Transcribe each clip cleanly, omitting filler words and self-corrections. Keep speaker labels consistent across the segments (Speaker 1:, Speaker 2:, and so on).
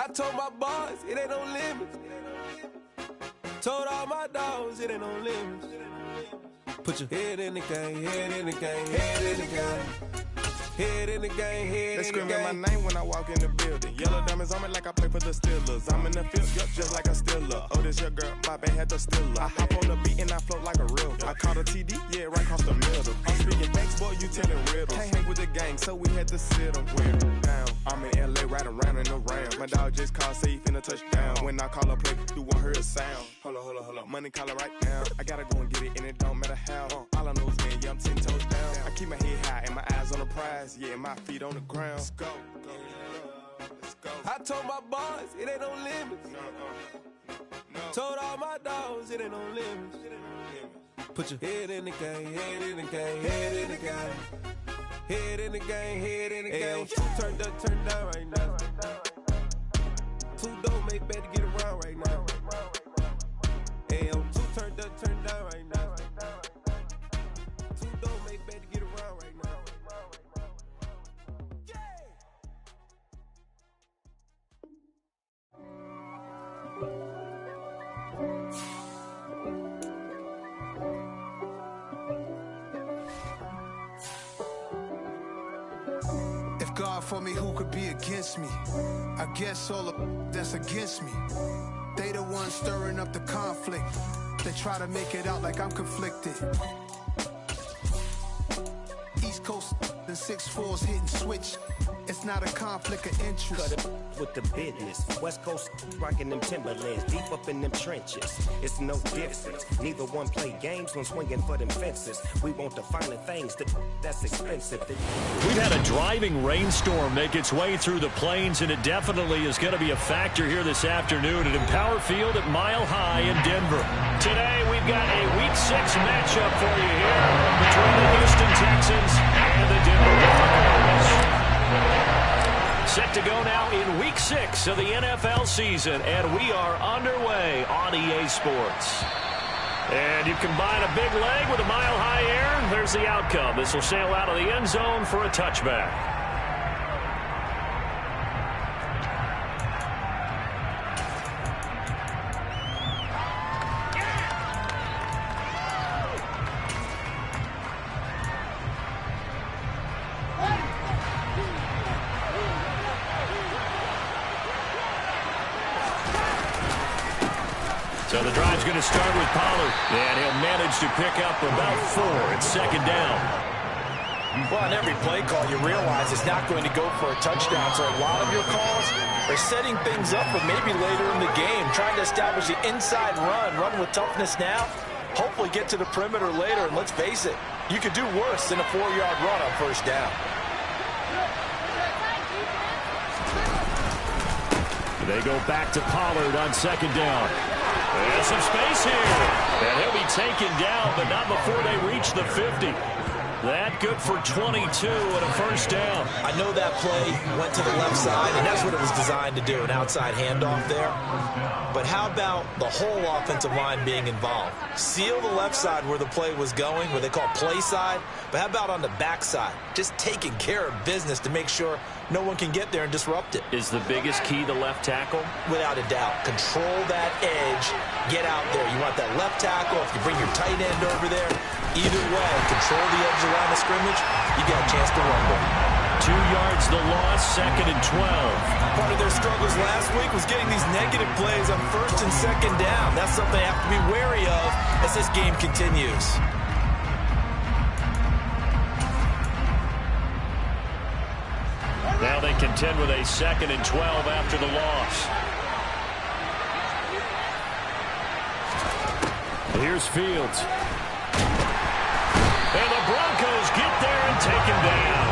Speaker 1: I told my boys, it ain't no limits. Told all my dogs, it ain't no limits. Put your head in the game, head in the game, head in the game. Head in the game, head in the game. They screaming my name when I walk in the building. Yellow diamonds on me like I play for the Steelers. I'm in the field, yep, just like a Steeler. Oh, this your girl, my band had the Steeler. I hop on the beat and I float like a river. I caught a TD, yeah, right across the middle. I'm speaking thanks, boy, you telling riddles. Can't hang with the gang, so we had to sit them down. I'm in LA, right around in the round. My dog just called, say he finna touchdown. When I call a play, you won't hear a sound. Hold up, money calling right now. I gotta go and get it, and it don't matter how. All I know is me, yeah, I'm 10 toes down. I keep my head high and my eyes on the prize. Yeah, and my feet on the ground. Let's go. I told my boys, it ain't no limits. Told all my dogs, it ain't no limits. Put your head in the game, head in the game, head in the game. Head in the game, head in the game. Turned up, turned down right now. Too dope, make better get around right now. Hey, I'm too turned up, turned down right now. Too dope, make better get around right now.
Speaker 2: God for me, who could be against me? I guess all the that's against me. They the ones stirring up the conflict. They try to make it out like I'm conflicted. East Coast and 6'4's hitting switch. It's not a conflict of interest.
Speaker 3: Cut it with the business. West Coast rocking them Timberlands, deep up in them trenches. It's no difference. Neither one play games when swinging for them fences. We want the finer things that's expensive.
Speaker 4: We've had a driving rainstorm make its way through the plains, and it definitely is going to be a factor here this afternoon at Empower Field at Mile High in Denver. Today we've got a Week 6 matchup for you here between the Houston Texans and the Denver Broncos. Set to go now in Week 6 of the NFL season, and we are underway on EA Sports. And you combine a big leg with a mile-high air, there's the outcome. This will sail out of the end zone for a touchback. So the drive's going to start with Pollard, and he'll manage to pick up about 4. It's second down.
Speaker 5: Well, on every play call, you realize it's not going to go for a touchdown. So a lot of your calls are setting things up for maybe later in the game, trying to establish the inside run with toughness now, hopefully get to the perimeter later. And let's face it, you could do worse than a 4-yard run on first down.
Speaker 4: They go back to Pollard on second down. There's some space here. And he'll be taken down, but not before they reach the 50. That good for 22 and a first down.
Speaker 5: I know that play went to the left side, and that's what it was designed to do, an outside handoff there. But how about the whole offensive line being involved? Seal the left side where the play was going, what they call play side. But how about on the back side? Just taking care of business to make sure no one can get there and disrupt it.
Speaker 4: Is the biggest key the left tackle?
Speaker 5: Without a doubt. Control that edge. Get out there. You want that left tackle. If you bring your tight end over there, either way, control the edge of the line of scrimmage, you got a chance to rumble.
Speaker 4: 2 yards the loss, second and 12.
Speaker 5: Part of their struggles last week was getting these negative plays on first and second down. That's something they have to be wary of as this game continues.
Speaker 4: Now they contend with a second and 12 after the loss. Here's Fields. And the Broncos get there and take him down.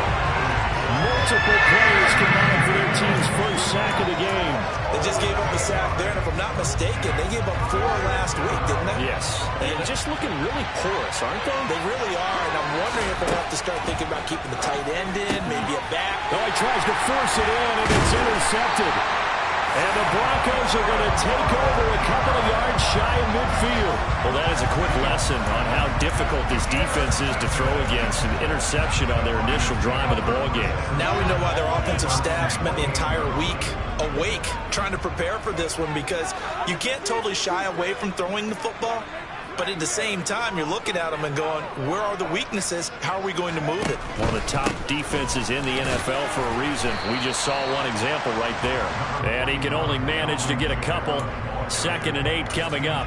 Speaker 4: Multiple players combined for their team's first sack of the game.
Speaker 5: They just gave up a sack there, and if I'm not mistaken, they gave up 4 last week, didn't they?
Speaker 4: Yes. And just looking really porous, aren't they?
Speaker 5: They really are, and I'm wondering if they'll have to start thinking about keeping the tight end in, maybe a back.
Speaker 4: Oh, he tries to force it in, and it's intercepted. And the Broncos are going to take over a couple of yards shy of midfield. Well, that is a quick lesson on how difficult this defense is to throw against. An interception on their initial drive of the ballgame.
Speaker 5: Now we know why their offensive staff spent the entire week awake trying to prepare for this one, because you can't totally shy away from throwing the football. But at the same time, you're looking at them and going, where are the weaknesses? How are we going to move it?
Speaker 4: One of the top defenses in the NFL for a reason. We just saw one example right there. And he can only manage to get a couple. 2nd and 8 coming up.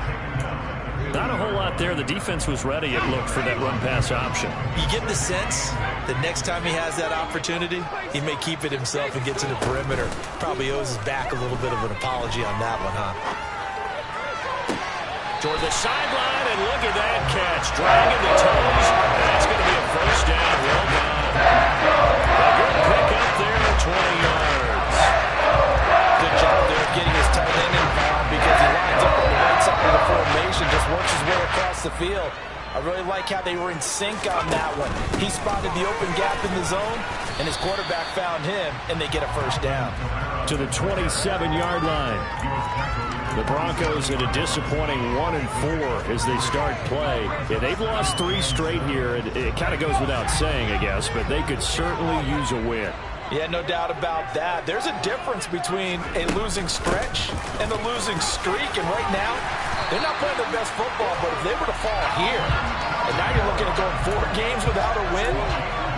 Speaker 4: Not a whole lot there. The defense was ready, it looked, for that run-pass option.
Speaker 5: You get the sense that next time he has that opportunity, he may keep it himself and get to the perimeter. Probably owes his back a little bit of an apology on that one, huh?
Speaker 4: Toward the sideline, and look at that catch. Dragging the toes. That's going to be a first down. Well done. A good pick up there at 20 yards.
Speaker 5: Good job there of getting his tight end involved, because he lines up on the right side of the formation, just works his way across the field. I really like how they were in sync on that one. He spotted the open gap in the zone, and his quarterback found him, and they get a first down.
Speaker 4: To the 27-yard line. The Broncos at a disappointing 1-4 as they start play. Yeah, they've lost 3 straight here. It kind of goes without saying, I guess, but they could certainly use a win.
Speaker 5: Yeah, no doubt about that. There's a difference between a losing stretch and a losing streak, and right now, they're not playing their best football, but if they were to fall here, and now you're looking at going 4 games without a win,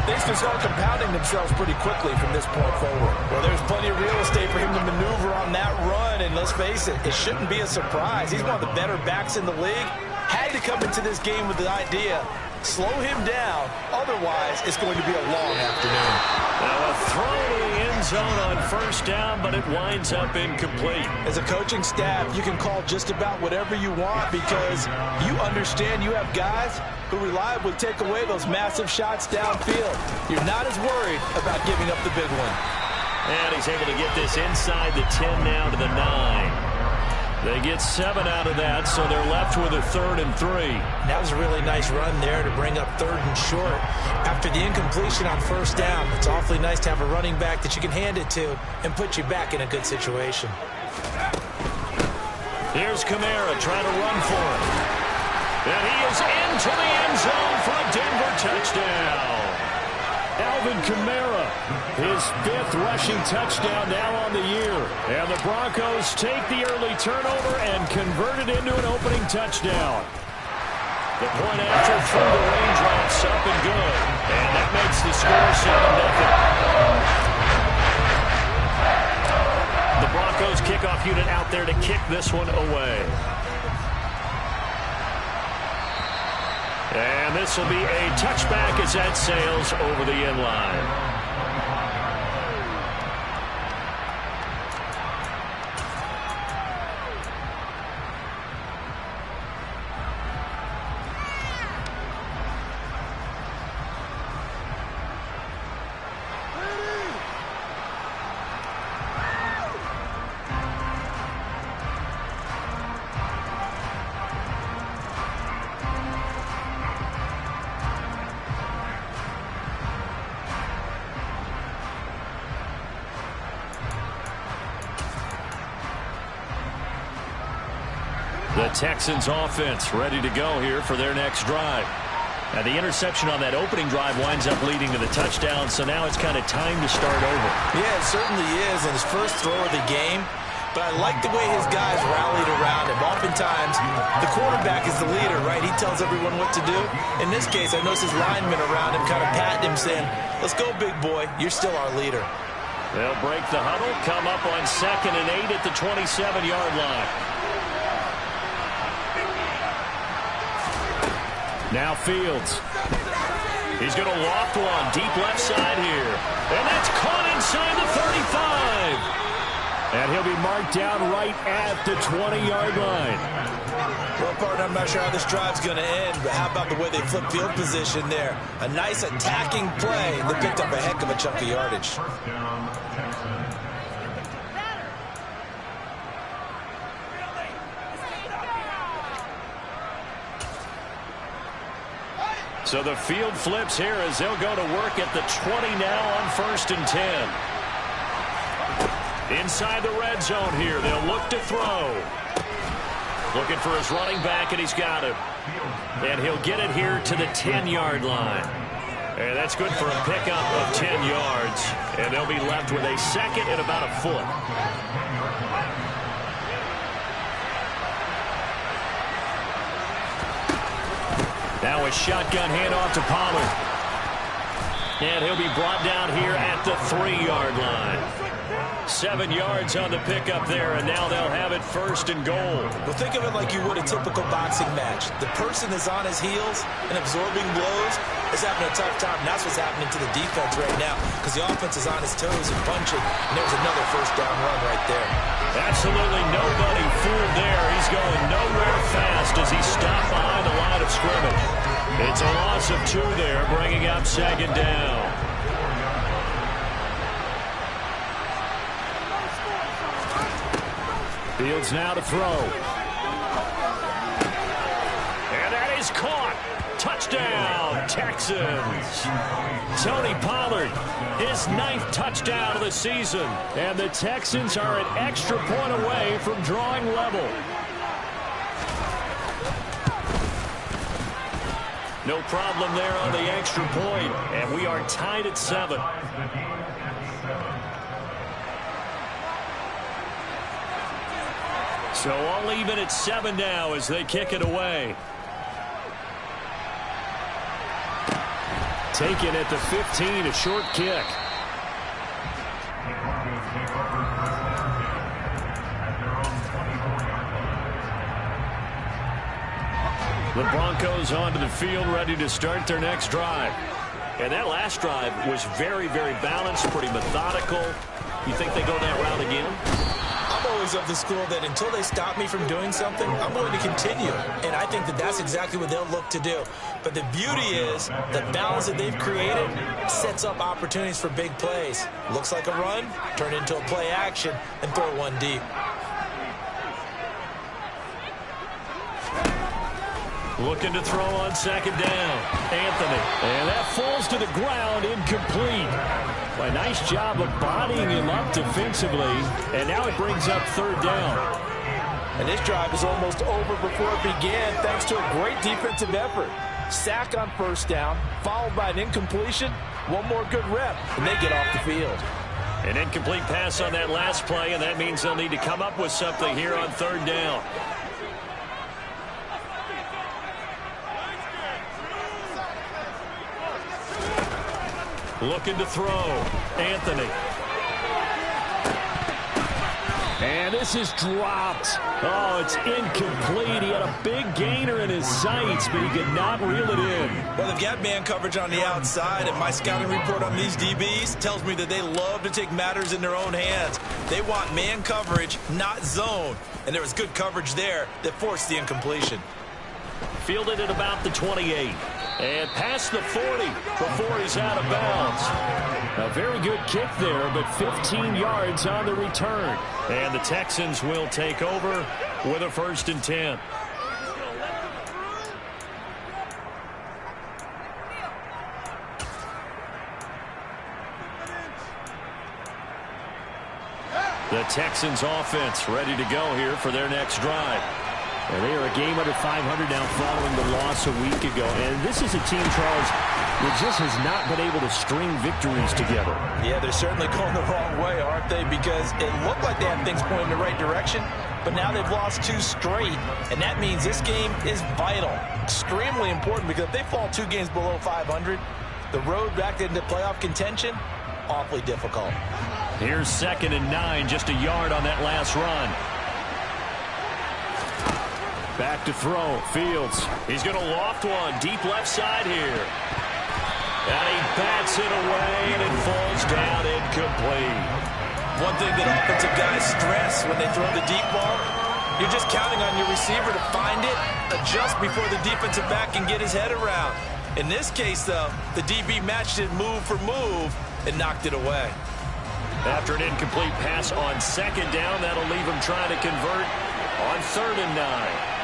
Speaker 5: things can start compounding themselves pretty quickly from this point forward. Well, there's plenty of real estate for him to maneuver on that run, and let's face it, it shouldn't be a surprise. He's one of the better backs in the league. Had to come into this game with the idea, slow him down, otherwise it's going to be a long afternoon.
Speaker 4: Now a throw to the end zone on first down, but it winds up incomplete.
Speaker 5: As a coaching staff, you can call just about whatever you want, because you understand you have guys who reliably take away those massive shots downfield. You're not as worried about giving up the big one.
Speaker 4: And he's able to get this inside the 10 now to the 9. They get 7 out of that, so they're left with a 3rd and 3.
Speaker 5: That was a really nice run there to bring up 3rd and short. After the incompletion on first down, it's awfully nice to have a running back that you can hand it to and put you back in a good situation.
Speaker 4: Here's Kamara trying to run for it. And he is into the end zone for a Denver touchdown. Alvin Kamara, his 5th rushing touchdown now on the year. And the Broncos take the early turnover and convert it into an opening touchdown. The point after through the raindrops up and good. And that makes the score 7-0. The Broncos kickoff unit out there to kick this one away. And this will be a touchback as that sails over the end line. The Texans offense ready to go here for their next drive. Now the interception on that opening drive winds up leading to the touchdown, so now it's kind of time to start over. Yeah,
Speaker 5: it certainly is, and his first throw of the game. But I like the way his guys rallied around him. Oftentimes, the quarterback is the leader, right? He tells everyone what to do. In this case, I noticed his linemen around him kind of patting him, saying, let's go, big boy. You're still our leader.
Speaker 4: They'll break the huddle, come up on 2nd and 8 at the 27-yard line. Now Fields. He's going to loft one deep left side here. And that's caught inside the 35. And he'll be marked down right at the 20-yard line.
Speaker 5: Well, partner, I'm not sure how this drive's going to end, but how about the way they flip field position there? A nice attacking play that picked up a heck of a chunk of yardage.
Speaker 4: So the field flips here as they'll go to work at the 20 now on 1st and 10. Inside the red zone here. They'll look to throw. Looking for his running back, and he's got him. And he'll get it here to the 10-yard line. And that's good for a pickup of 10 yards. And they'll be left with a second and about a foot. Now a shotgun handoff to Pollard. And he'll be brought down here at the 3-yard line. 7 yards on the pickup there, and now they'll have it first and goal.
Speaker 5: Well, think of it like you would a typical boxing match. The person that's on his heels and absorbing blows is having a tough time, and that's what's happening to the defense right now because the offense is on his toes and punching, and there's another first down run right there.
Speaker 4: Absolutely nobody fooled there. He's going nowhere fast as he stopped behind the line of scrimmage. It's a loss of 2 there, bringing up second down. Fields now to throw. And that is caught. Touchdown, Texans. Tony Pollard, his 9th touchdown of the season. And the Texans are an extra point away from drawing level. No problem there on the extra point. And we are tied at 7. So all even at 7 now as they kick it away. Taken at the 15, a short kick. The Broncos onto the field, ready to start their next drive. And that last drive was very, very balanced, pretty methodical. You think they go that route again?
Speaker 5: I'm always of the school that until they stop me from doing something, I'm going to continue. And I think that that's exactly what they'll look to do. But the beauty is the balance that they've created sets up opportunities for big plays. Looks like a run, turn into a play action, and throw one deep.
Speaker 4: Looking to throw on second down. Anthony. And that falls to the ground, incomplete. Well, a nice job of bodying him up defensively. And now it brings up third down.
Speaker 5: And this drive is almost over before it began thanks to a great defensive effort. Sack on first down, followed by an incompletion. One more good rep, and they get off the field.
Speaker 4: An incomplete pass on that last play, and that means they'll need to come up with something here on third down. Looking to throw. Anthony. And this is dropped. Oh, it's incomplete. He had a big gainer in his sights, but he could not reel it in.
Speaker 5: Well, they've got man coverage on the outside, and my scouting report on these DBs tells me that they love to take matters in their own hands. They want man coverage, not zone. And there was good coverage there that forced the incompletion.
Speaker 4: Fielded at about the 28. And past the 40 before he's out of bounds. A very good kick there, but 15 yards on the return. And the Texans will take over with a 1st and 10. The Texans offense ready to go here for their next drive. And they are a game under 500 now following the loss a week ago. And this is a team, Charles, that just has not been able to string victories together.
Speaker 5: Yeah, they're certainly going the wrong way, aren't they? Because it looked like they had things pointing in the right direction, but now they've lost 2 straight. And that means this game is vital, extremely important, because if they fall 2 games below 500, the road back into playoff contention, awfully difficult.
Speaker 4: Here's 2nd and 9, just a yard on that last run. Back to throw. Fields. He's going to loft one. Deep left side here. And he bats it away, and it falls down incomplete.
Speaker 5: One thing that offensive guys stress when they throw the deep ball, you're just counting on your receiver to find it, adjust before the defensive back can get his head around. In this case, though, the DB matched it move for move and knocked it away.
Speaker 4: After an incomplete pass on second down, that'll leave him trying to convert on 3rd and 9.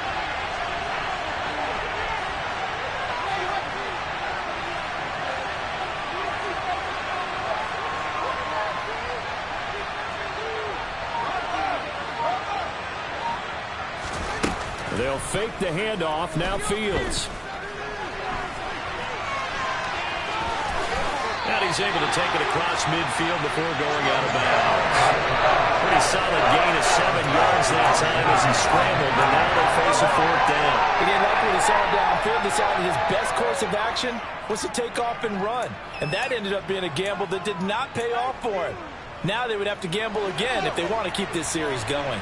Speaker 4: They'll fake the handoff. Now Fields. And he's able to take it across midfield before going out of bounds. Pretty solid gain of 7 yards that time as he scrambled, but now they face a 4th down.
Speaker 6: He didn't like what he saw downfield. Decided his best course of action was to take off and run. And that ended up being a gamble that did not pay off for him. Now they would have to gamble again if they want to keep this series going.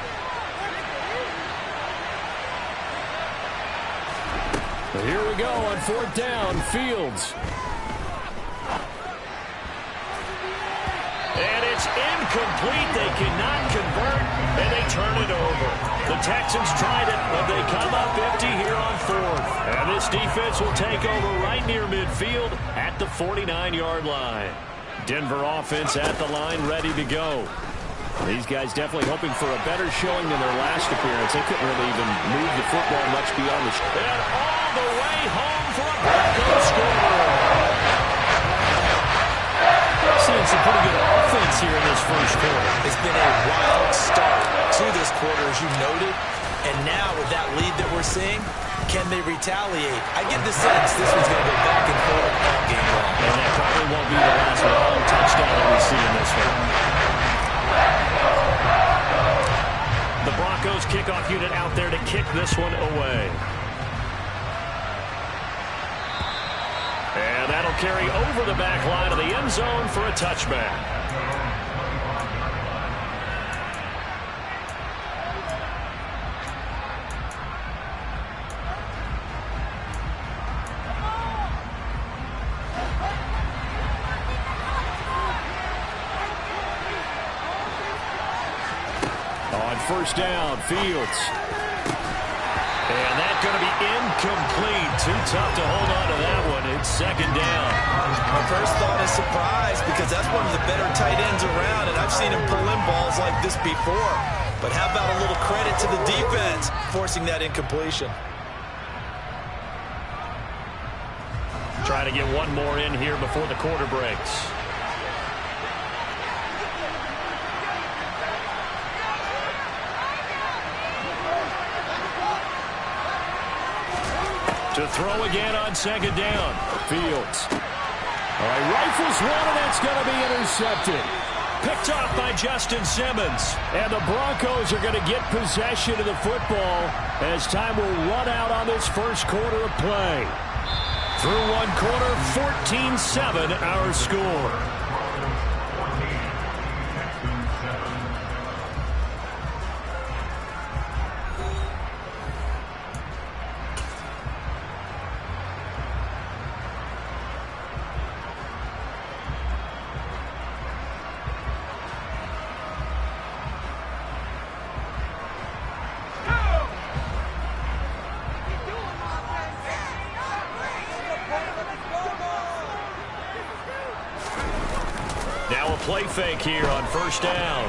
Speaker 4: Well, here we go on 4th down. Fields. And it's incomplete. They cannot convert, and they turn it over. The Texans tried it, but they come up empty here on 4th. And this defense will take over right near midfield at the 49-yard line. Denver offense at the line, ready to go. These guys definitely hoping for a better showing than their last appearance. They couldn't really even move the football much beyond the... And all the way home for a Broncos score. Seeing some pretty good offense here in this first quarter.
Speaker 5: It's been a wild start to this quarter, as you noted. And now with that lead that we're seeing, can they retaliate? I get the sense this one's going to go back and forth all game long.
Speaker 4: And that probably won't be the last long touchdown that we see in this one. The Broncos kickoff unit out there to kick this one away. And that'll carry over the back line of the end zone for a touchback. On 1st down, Fields. And that's going to be incomplete. Too tough to hold on to that one. It's 2nd down.
Speaker 5: My first thought is surprise because that's one of the better tight ends around, and I've seen him pull in balls like this before. But how about a little credit to the defense forcing that incompletion?
Speaker 4: Trying to get one more in here before the quarter breaks. To throw again on 2nd down. Fields. All right, rifles one, and that's going to be intercepted. Picked off by Justin Simmons. And the Broncos are going to get possession of the football as time will run out on this first quarter of play. Through one quarter, 14-7 our score. Play fake here on 1st down.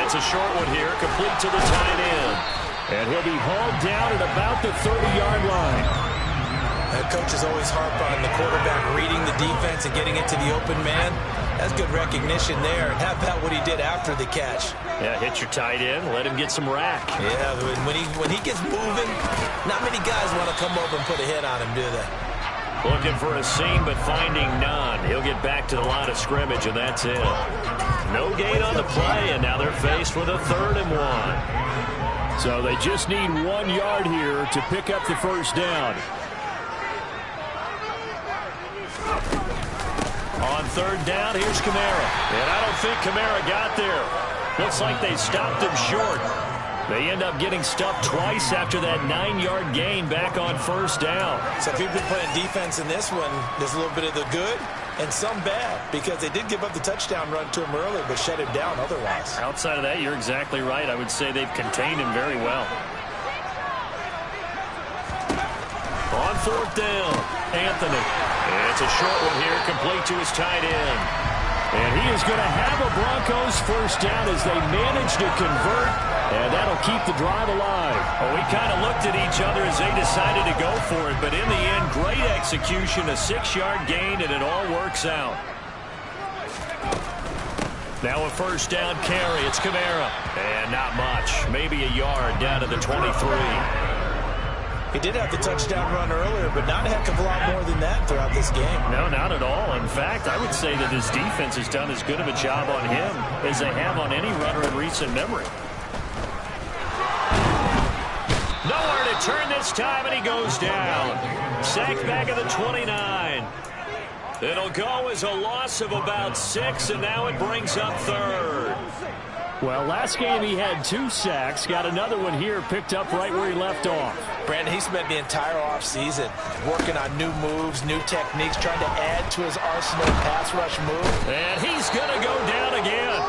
Speaker 4: It's a short one here, complete to the tight end. And he'll be hauled down at about the 30-yard line.
Speaker 5: That coach is always harp on the quarterback reading the defense and getting it to the open man. That's good recognition there. And how about what he did after the catch?
Speaker 4: Yeah, hit your tight end, let him get some rack.
Speaker 5: Yeah, when he gets moving, not many guys want to come over and put a hit on him, do they?
Speaker 4: Looking for a seam, but finding none. He'll get back to the line of scrimmage, and that's it. No gain on the play, and now they're faced with a 3rd and 1. So they just need 1 yard here to pick up the 1st down. On 3rd down, here's Kamara. And I don't think Kamara got there. Looks like they stopped him short. They end up getting stuffed twice after that 9-yard gain back on 1st down.
Speaker 5: So if you've been playing defense in this one, there's a little bit of the good and some bad because they did give up the touchdown run to him early but shut him down otherwise.
Speaker 4: Outside of that, you're exactly right. I would say they've contained him very well. On 4th down, Anthony. It's a short one here, complete to his tight end. And he is going to have a Broncos 1st down as they manage to convert, and that'll keep the drive alive. Well, we kind of looked at each other as they decided to go for it, but in the end, great execution, a 6-yard gain, and it all works out. Now a first down carry. It's Kamara. And not much. Maybe a yard down to the 23.
Speaker 5: He did have the touchdown run earlier, but not a heck of a lot more than that throughout this game.
Speaker 4: No, not at all. In fact, I would say that his defense has done as good of a job on him as they have on any runner in recent memory. Nowhere to turn this time, and he goes down. Sacked back at the 29. It'll go as a loss of about 6, and now it brings up third. Well, last game he had 2 sacks. Got another one here, picked up right where he left off.
Speaker 6: Brandon, he spent the entire offseason working on new moves, new techniques, trying to add to his arsenal of pass rush move.
Speaker 4: And he's going to go down again.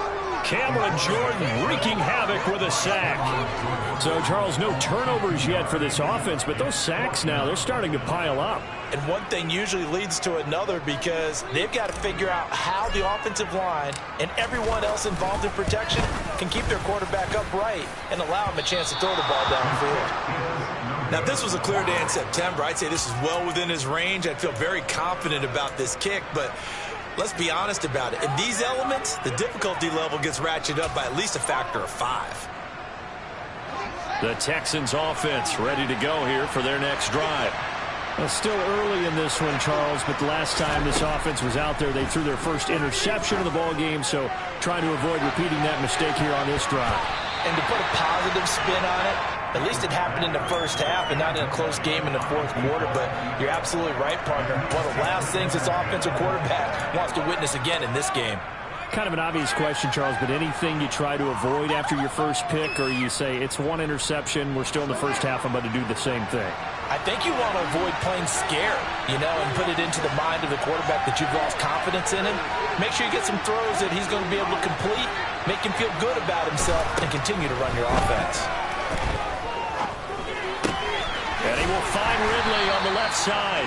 Speaker 4: Cameron Jordan wreaking havoc with a sack. So, Charles, no turnovers yet for this offense, but those sacks now, they're starting to pile up.
Speaker 6: And one thing usually leads to another because they've got to figure out how the offensive line and everyone else involved in protection can keep their quarterback upright and allow him a chance to throw the ball downfield.
Speaker 5: Now, if this was a clear day in September, I'd say this is well within his range. I'd feel very confident about this kick, but let's be honest about it. In these elements, the difficulty level gets ratcheted up by at least a factor of 5.
Speaker 4: The Texans offense ready to go here for their next drive. Well, still early in this one, Charles, but the last time this offense was out there, they threw their first interception of the ball game, so trying to avoid repeating that mistake here on this drive.
Speaker 6: And to put a positive spin on it, at least it happened in the first half and not in a close game in the fourth quarter, but you're absolutely right, partner. One of the last things this offensive quarterback wants to witness again in this game.
Speaker 4: Kind of an obvious question, Charles, but anything you try to avoid after your first pick, or you say it's 1 interception, we're still in the first half, I'm about to do the same thing?
Speaker 6: I think you want to avoid playing scared, and put it into the mind of the quarterback that you've lost confidence in him. Make sure you get some throws that he's going to be able to complete, make him feel good about himself, and continue to run your offense.
Speaker 4: And he will find Ridley on the left side.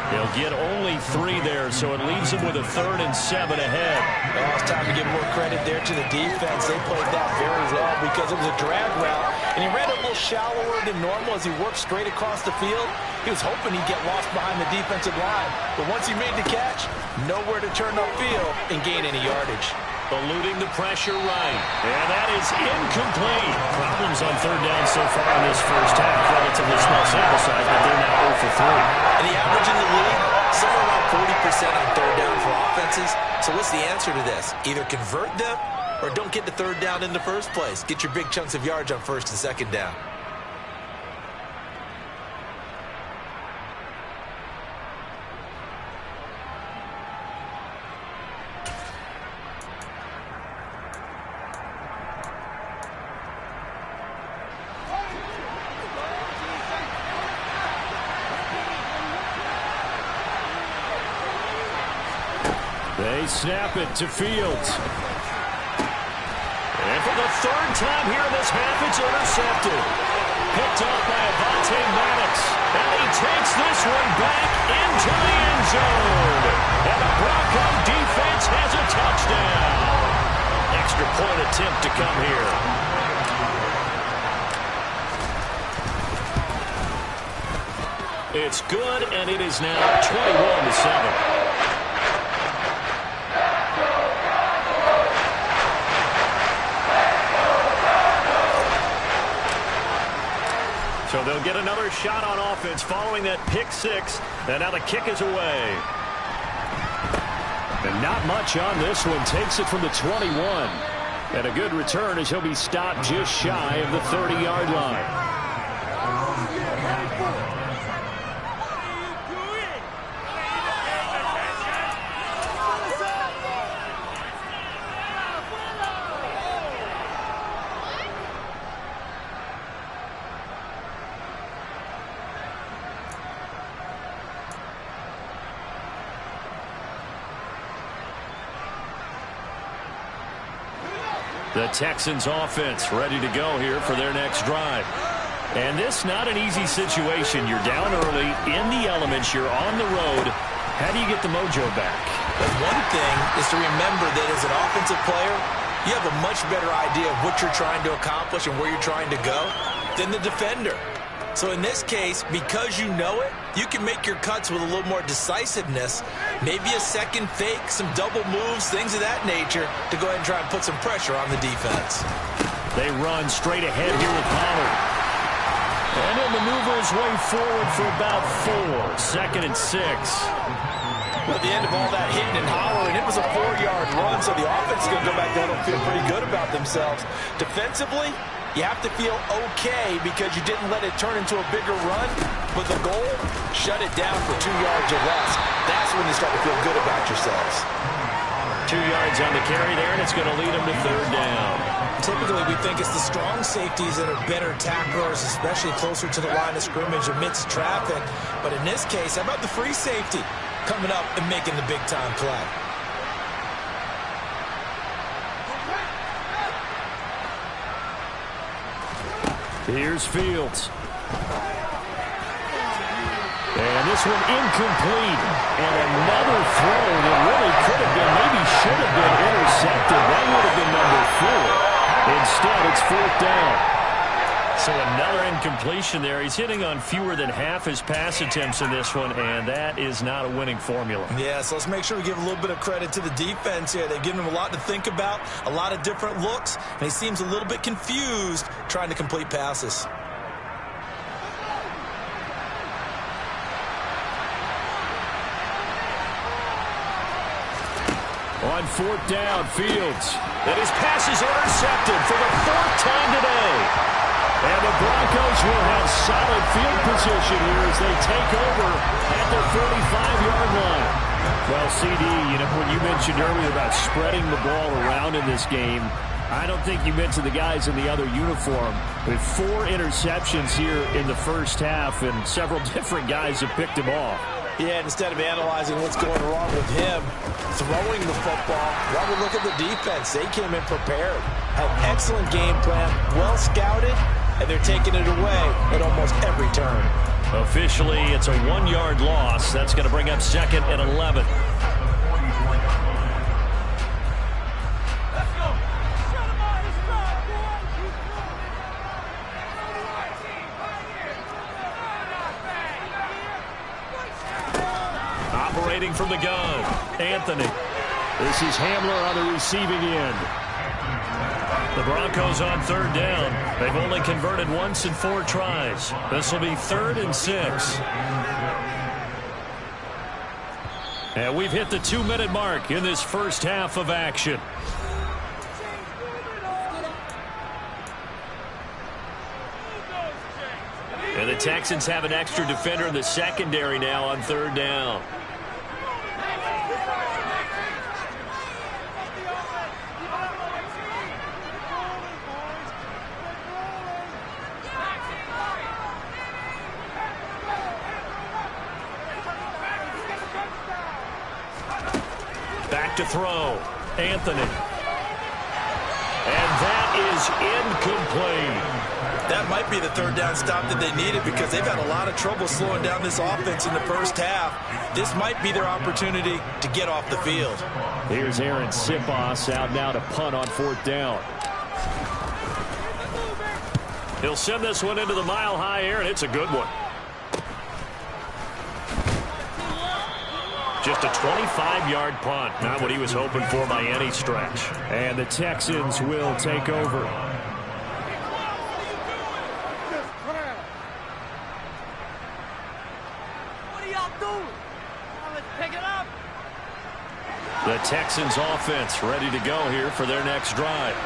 Speaker 4: He'll get only 3 there, so it leaves him with a 3rd and 7 ahead.
Speaker 6: Well, it's time to give more credit there to the defense. They played that very well because it was a drag route, and he ran a little shallower than normal as he worked straight across the field. He was hoping he'd get lost behind the defensive line, but once he made the catch, nowhere to turn upfield and gain any yardage.
Speaker 4: Eluding the pressure right. And that is incomplete. Problems on 3rd down so far in this first half. Relatively small sample size, but they're now 0 for 3.
Speaker 5: And the average in the league, somewhere around 40% on 3rd down for offenses. So what's the answer to this? Either convert them or don't get to 3rd down in the first place. Get your big chunks of yards on 1st and 2nd down.
Speaker 4: They snap it to Fields. And for the 3rd time here in this half, it's intercepted. Picked off by Avonte Maddox. And he takes this one back into the end zone. And the Bronco defense has a touchdown. Extra point attempt to come here. It's good, and it is now 21-7. So they'll get another shot on offense following that pick 6. And now the kick is away. And not much on this one. Takes it from the 21. And a good return as he'll be stopped just shy of the 30-yard line. The Texans offense ready to go here for their next drive. And this not an easy situation. You're down early, in the elements, you're on the road. How do you get the mojo back?
Speaker 5: But one thing is to remember that as an offensive player, you have a much better idea of what you're trying to accomplish and where you're trying to go than the defender. So in this case, because you know it, you can make your cuts with a little more decisiveness Maybe a second fake, some double moves, things of that nature to go ahead and try and put some pressure on the defense.
Speaker 4: They run straight ahead here with Pollard. And he'll maneuver his way forward for about 4. 2nd and 6.
Speaker 6: At the end of all that hitting and hollering, it was a 4-yard run, so the offense is going to go back down and feel pretty good about themselves. Defensively, you have to feel okay because you didn't let it turn into a bigger run, but the goal, shut it down for 2 yards or less. That's when you start to feel good about yourselves.
Speaker 4: 2 yards on the carry there, and it's going to lead them to 3rd down.
Speaker 5: Typically, we think it's the strong safeties that are better tacklers, especially closer to the line of scrimmage amidst traffic. But in this case, how about the free safety coming up and making the big-time play?
Speaker 4: Here's Fields. And this one incomplete. And another throw that really could have been, maybe should have been intercepted. That would have been number 4. Instead, it's 4th down. So another incompletion there. He's hitting on fewer than half his pass attempts in this one, and that is not a winning formula.
Speaker 5: Yeah, so let's make sure we give a little bit of credit to the defense here. They've given him a lot to think about, a lot of different looks, and he seems a little bit confused trying to complete passes.
Speaker 4: On 4th down, Fields. And his pass is intercepted for the 4th time today. And the Broncos will have solid field position here as they take over at their 45-yard line. Well, CD, when you mentioned earlier about spreading the ball around in this game, I don't think you mentioned the guys in the other uniform. With 4 interceptions here in the first half, and several different guys have picked him off.
Speaker 6: Yeah, instead of analyzing what's going wrong with him, throwing the football, why we look at the defense. They came in prepared, had an excellent game plan, well scouted, and they're taking it away at almost every turn.
Speaker 4: Officially, it's a 1-yard loss. That's going to bring up 2nd and 11. Operating from the gun, Anthony. This is Hamler on the receiving end. The Broncos on 3rd down. They've only converted once in 4 tries. This will be 3rd and 6. And we've hit the 2-minute mark in this first half of action. And the Texans have an extra defender in the secondary now on 3rd down. Back to throw. Anthony. And that is incomplete.
Speaker 5: That might be the 3rd down stop that they needed because they've had a lot of trouble slowing down this offense in the first half. This might be their opportunity to get off the field.
Speaker 4: Here's Aaron Sipos out now to punt on 4th down. He'll send this one into the mile-high air, and it's a good one. Just a 25-yard punt. Not what he was hoping for by any stretch. And the Texans will take over.
Speaker 7: What are y'all doing? Let's pick it up.
Speaker 4: The Texans offense ready to go here for their next drive.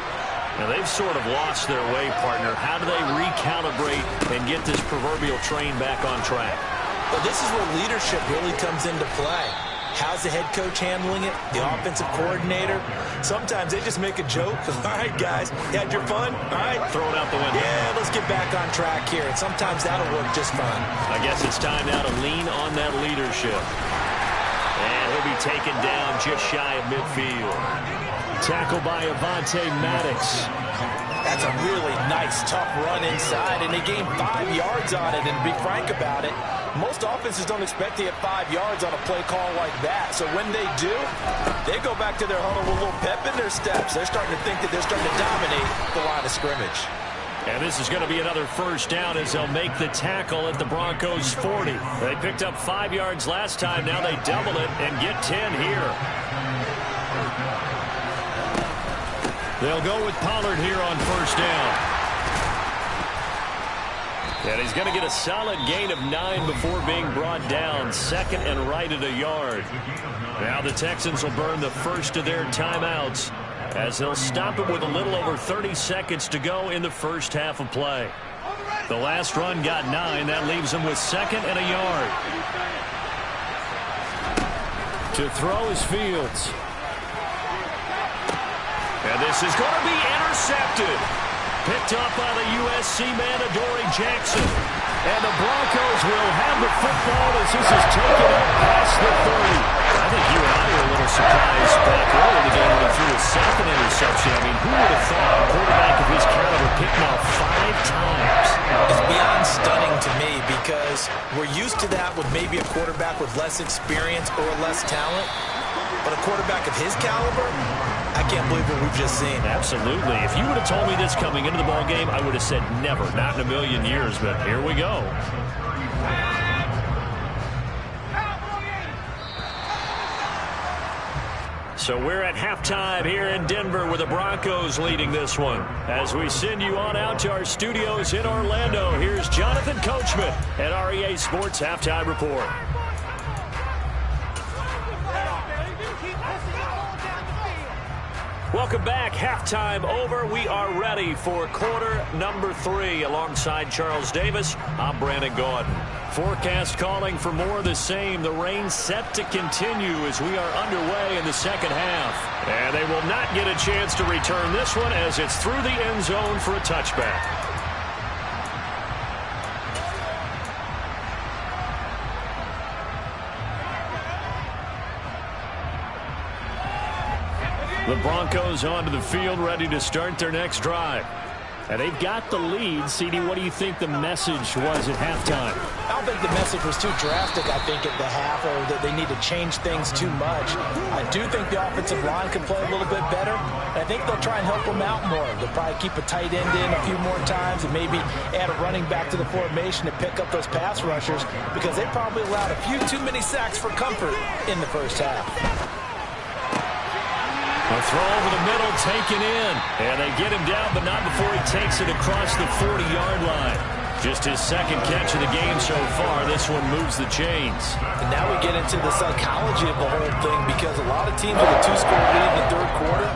Speaker 4: Now, they've sort of lost their way, partner. How do they recalibrate and get this proverbial train back on track?
Speaker 5: Well, this is where leadership really comes into play. How's the head coach handling it? The offensive coordinator? Sometimes they just make a joke. All right, guys, you had your fun? All right.
Speaker 4: Throw it out the window.
Speaker 5: Yeah, let's get back on track here. And sometimes that'll work just fine.
Speaker 4: I guess it's time now to lean on that leadership. And he'll be taken down just shy of midfield. Tackled by Avonte Maddox.
Speaker 6: That's a really nice, tough run inside, and they gained 5 yards on it. And to be frank about it, most offenses don't expect to get 5 yards on a play call like that. So when they do, they go back to their huddle with a little pep in their steps. They're starting to think that they're starting to dominate the line of scrimmage.
Speaker 4: And this is going to be another first down as they'll make the tackle at the Broncos' 40. They picked up 5 yards last time. Now they double it and get 10 here. They'll go with Pollard here on first down. And he's going to get a solid gain of 9 before being brought down. Second and right at a yard. Now the Texans will burn the first of their timeouts as they'll stop it with a little over 30 seconds to go in the first half of play. The last run got 9. That leaves them with second and a yard. To throw is Fields. And this is going to be intercepted. Picked up by the USC man, Adoree Jackson. And the Broncos will have the football as this is taken up past the 30. I think you and I were a little surprised back early in the game when he threw his second interception. I mean, who would have thought a quarterback of his caliber picking off 5 times?
Speaker 5: It's beyond stunning to me because we're used to that with maybe a quarterback with less experience or less talent. But a quarterback of his caliber, I can't believe what we've just seen.
Speaker 4: Absolutely. If you would have told me this coming into the ball game, I would have said never, not in a million years. But here we go. So we're at halftime here in Denver with the Broncos leading this one. As we send you on out to our studios in Orlando, here's Jonathan Coachman at REA Sports Halftime Report. Welcome back. Halftime over. We are ready for quarter number 3. Alongside Charles Davis, I'm Brandon Gaudin. Forecast calling for more of the same. The rain set to continue as we are underway in the second half. And they will not get a chance to return this one as it's through the end zone for a touchback. The Broncos onto the field, ready to start their next drive. And they've got the lead. CD, what do you think the message was at halftime?
Speaker 6: I don't think the message was too drastic, I think, at the half, or that they need to change things too much. I do think the offensive line can play a little bit better. And I think they'll try and help them out more. They'll probably keep a tight end in a few more times and maybe add a running back to the formation to pick up those pass rushers because they probably allowed a few too many sacks for comfort in the first half.
Speaker 4: A throw over the middle, taken in. And they get him down, but not before he takes it across the 40-yard line. Just his second catch of the game so far. This one moves the chains.
Speaker 6: And now we get into the psychology of the whole thing because a lot of teams with a 2-score lead in the third quarter,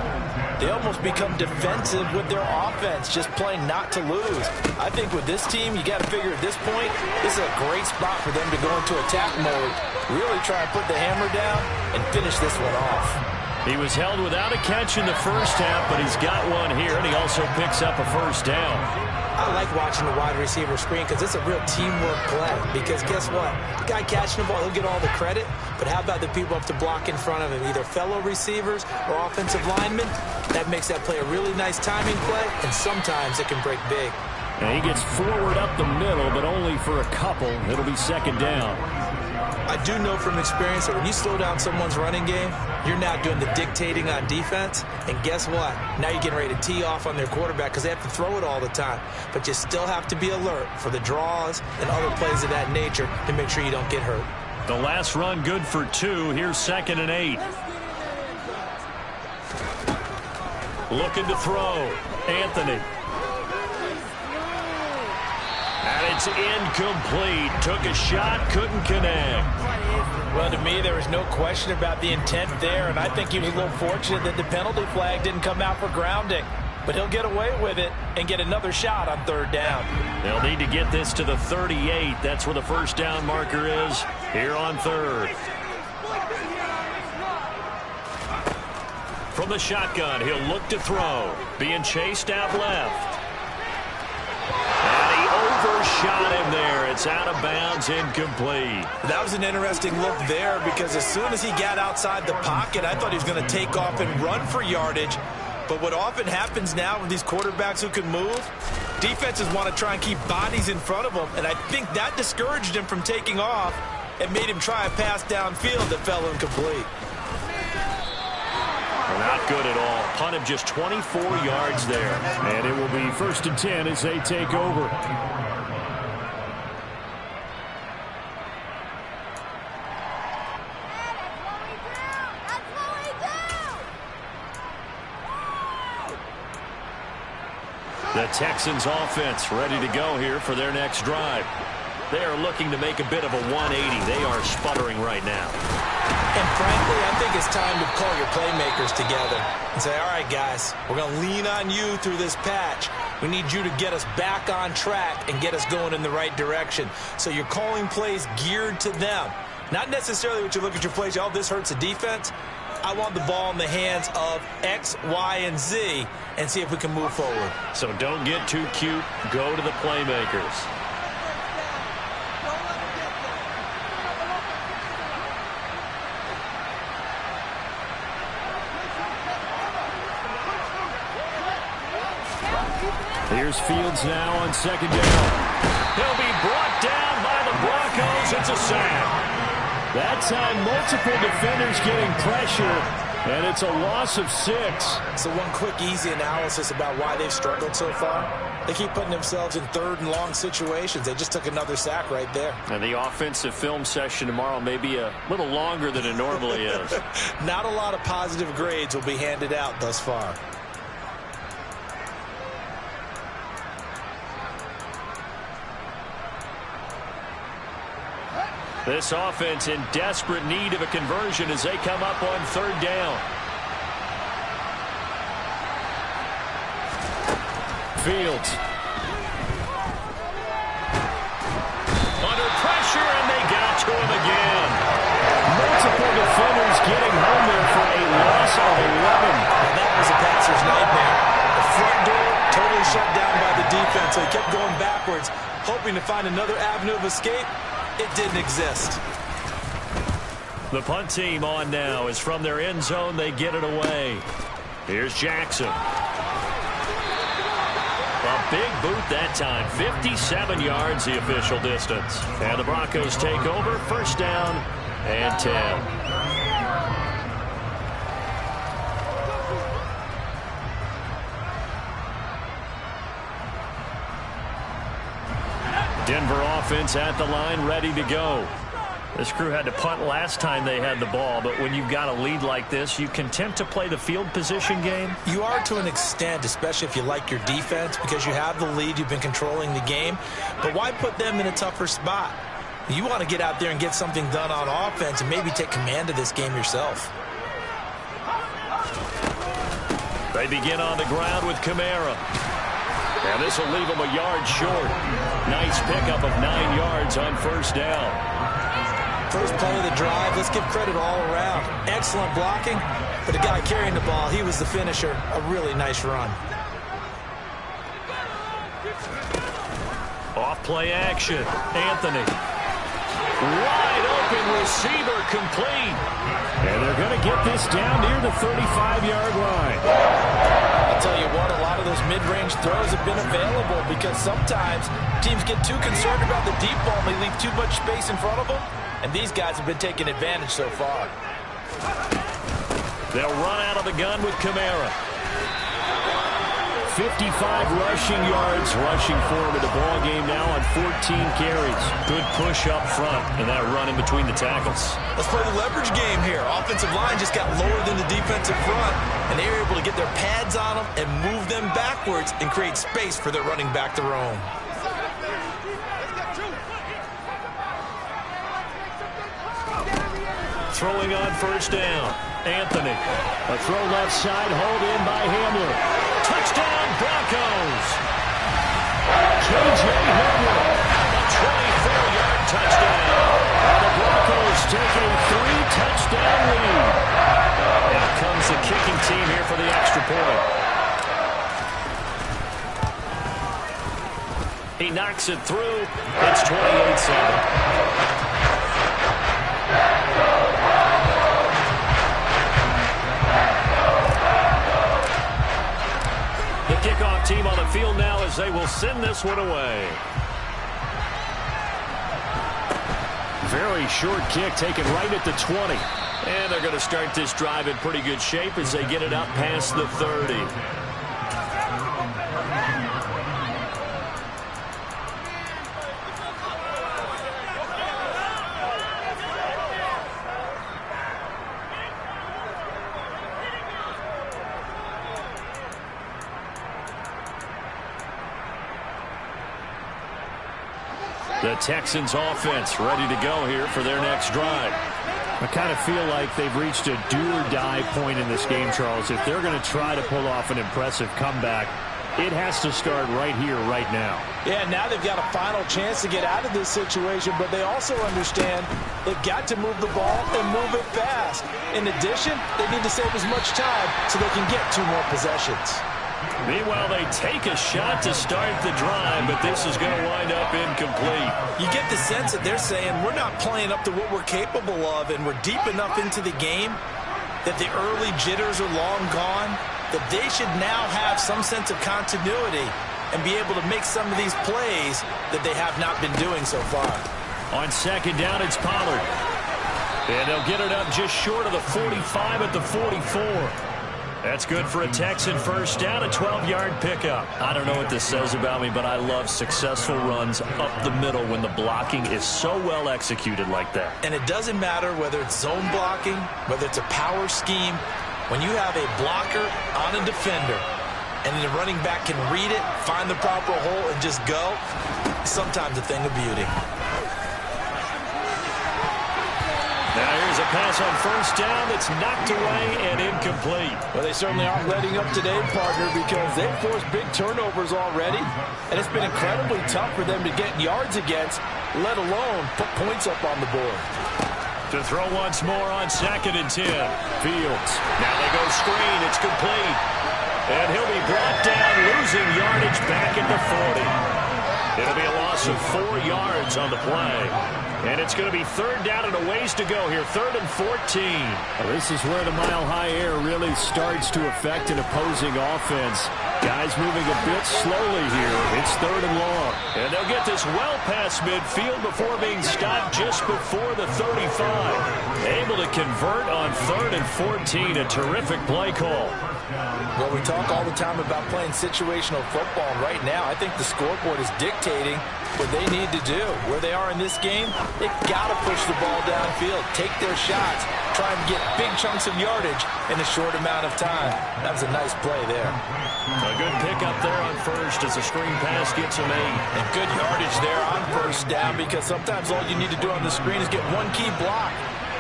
Speaker 6: they almost become defensive with their offense, just playing not to lose. I think with this team, you got to figure at this point, this is a great spot for them to go into attack mode, really try and put the hammer down and finish this one off.
Speaker 4: He was held without a catch in the first half, but he's got one here, and he also picks up a first down.
Speaker 5: I like watching the wide receiver screen because it's a real teamwork play. Because guess what? The guy catching the ball, he'll get all the credit. But how about the people up to block in front of him, either fellow receivers or offensive linemen? That makes that play a really nice timing play, and sometimes it can break big.
Speaker 4: And he gets forward up the middle, but only for a couple. It'll be second down.
Speaker 5: I do know from experience that when you slow down someone's running game, you're now doing the dictating on defense. And guess what? Now you're getting ready to tee off on their quarterback because they have to throw it all the time. But you still have to be alert for the draws and other plays of that nature to make sure you don't get hurt.
Speaker 4: The last run good for 2. Here's second and 8. Looking to throw. Anthony. And it's incomplete. Took a shot, couldn't connect.
Speaker 6: Well, to me, there was no question about the intent there, and I think he was a little fortunate that the penalty flag didn't come out for grounding. But he'll get away with it and get another shot on third down.
Speaker 4: They'll need to get this to the 38. That's where the first down marker is here on third. From the shotgun, he'll look to throw. Being chased out left. Overshot him there. It's out of bounds, incomplete.
Speaker 5: That was an interesting look there because as soon as he got outside the pocket, I thought he was going to take off and run for yardage. But what often happens now with these quarterbacks who can move, defenses want to try and keep bodies in front of them, and I think that discouraged him from taking off and made him try a pass downfield that fell incomplete.
Speaker 4: Not good at all. Punt of just 24 yards there.
Speaker 8: And it will be 1st and 10 as they take over.
Speaker 4: The Texans offense ready to go here for their next drive. They are looking to make a bit of a 180. They are sputtering right now.
Speaker 5: And frankly, I think it's time to call your playmakers together and say, all right, guys, we're going to lean on you through this patch. We need you to get us back on track and get us going in the right direction. So you're calling plays geared to them. Not necessarily what you look at your plays, oh, this hurts the defense. I want the ball in the hands of X, Y, and Z and see if we can move forward.
Speaker 4: So don't get too cute. Go to the playmakers. Here's Fields now on 2nd down. He'll be brought down by the Broncos. It's a sack. That time, multiple defenders getting pressure, and it's a loss of 6.
Speaker 5: So one quick, easy analysis about why they've struggled so far. They keep putting themselves in 3rd and long situations. They just took another sack right there.
Speaker 4: And the offensive film session tomorrow may be a little longer than it normally is.
Speaker 5: Not a lot of positive grades will be handed out thus far.
Speaker 4: This offense in desperate need of a conversion as they come up on 3rd down. Fields. Under pressure, and they got to him again. Multiple defenders getting home there for a loss of 11.
Speaker 5: And that was a passer's nightmare. The front door totally shut down by the defense. So he kept going backwards, hoping to find another avenue of escape. It didn't exist.
Speaker 4: The punt team on now is from their end zone. They get it away. Here's Jackson. A big boot that time. 57 yards the official distance. And the Broncos take over. 1st down and 10. Denver offense at the line, ready to go. This crew had to punt last time they had the ball, but when you've got a lead like this, you content to play the field position game?
Speaker 5: You are to an extent, especially if you like your defense, because you have the lead, you've been controlling the game. But why put them in a tougher spot? You want to get out there and get something done on offense and maybe take command of this game yourself.
Speaker 4: They begin on the ground with Kamara. And this will leave them a yard short. Nice pickup of 9 yards on 1st down.
Speaker 5: First play of the drive, let's give credit all around. Excellent blocking, but the guy carrying the ball, he was the finisher. A really nice run.
Speaker 4: Off play action. Anthony. Wide open receiver complete. And they're going to get this down near the 35-yard line.
Speaker 6: I'll tell you what, a lot of those mid-range throws have been available because sometimes teams get too concerned about the deep ball and they leave too much space in front of them. And these guys have been taking advantage so far.
Speaker 4: They'll run out of the gun with Kamara. 55 rushing yards rushing forward in the ball game now on 14 carries. Good push up front and that run in between the tackles.
Speaker 5: Let's play the leverage game here. Offensive line just got lower than the defensive front, and they were able to get their pads on them and move them backwards and create space for their running back to roam.
Speaker 4: Throwing on 1st down. Anthony. A throw left side, hold in by Hamler. Touchdown, Broncos. J.J. Hamler. A 24-yard touchdown. And the Broncos take a 3-touchdown lead. Out comes the kicking team here for the extra point. He knocks it through. It's 28-7. Kickoff team on the field now as they will send this one away. Very short kick taken right at the 20. And they're going to start this drive in pretty good shape as they get it up past the 30. The Texans offense ready to go here for their next drive.
Speaker 8: I kind of feel like they've reached a do-or-die point in this game, Charles. If they're going to try to pull off an impressive comeback, it has to start right here, right now.
Speaker 6: Yeah, now they've got a final chance to get out of this situation, but they also understand they've got to move the ball and move it fast. In addition, they need to save as much time so they can get 2 more possessions.
Speaker 4: Meanwhile, they take a shot to start the drive, but this is going to wind up incomplete.
Speaker 5: You get the sense that they're saying we're not playing up to what we're capable of, and we're deep enough into the game that the early jitters are long gone, that they should now have some sense of continuity and be able to make some of these plays that they have not been doing so far.
Speaker 4: On second down, it's Pollard. And they'll get it up just short of the 45 at the 44. That's good for a Texan first down, a 12-yard pickup. I don't know what this says about me, but I love successful runs up the middle when the blocking is so well executed like that.
Speaker 5: And it doesn't matter whether it's zone blocking, whether it's a power scheme. When you have a blocker on a defender and the running back can read it, find the proper hole, and just go, sometimes a thing of beauty.
Speaker 4: Now here's a pass on first down that's knocked away and incomplete.
Speaker 6: Well, they certainly aren't letting up today, partner, because they've forced big turnovers already, and it's been incredibly tough for them to get yards against, let alone put points up on the board.
Speaker 4: To throw once more on second and 10. Fields. Now they go screen. It's complete. And he'll be brought down, losing yardage back at the 40. It'll be a loss of 4 yards on the play. And it's going to be third down and a ways to go here. 3rd and 14.
Speaker 8: Well, this is where the mile-high air really starts to affect an opposing offense. Guys moving a bit slowly here. It's 3rd and long.
Speaker 4: And they'll get this well past midfield before being stopped just before the 35. Able to convert on 3rd and 14. A terrific play call.
Speaker 6: Well, we talk all the time about playing situational football, and right now I think the scoreboard is dictating what they need to do. Where they are in this game, they've got to push the ball downfield, take their shots, try and get big chunks of yardage in a short amount of time. That was a nice play there.
Speaker 4: A good pickup there on first as a screen pass gets him 8.
Speaker 6: And good yardage there on first down, because sometimes all you need to do on the screen is get one key block.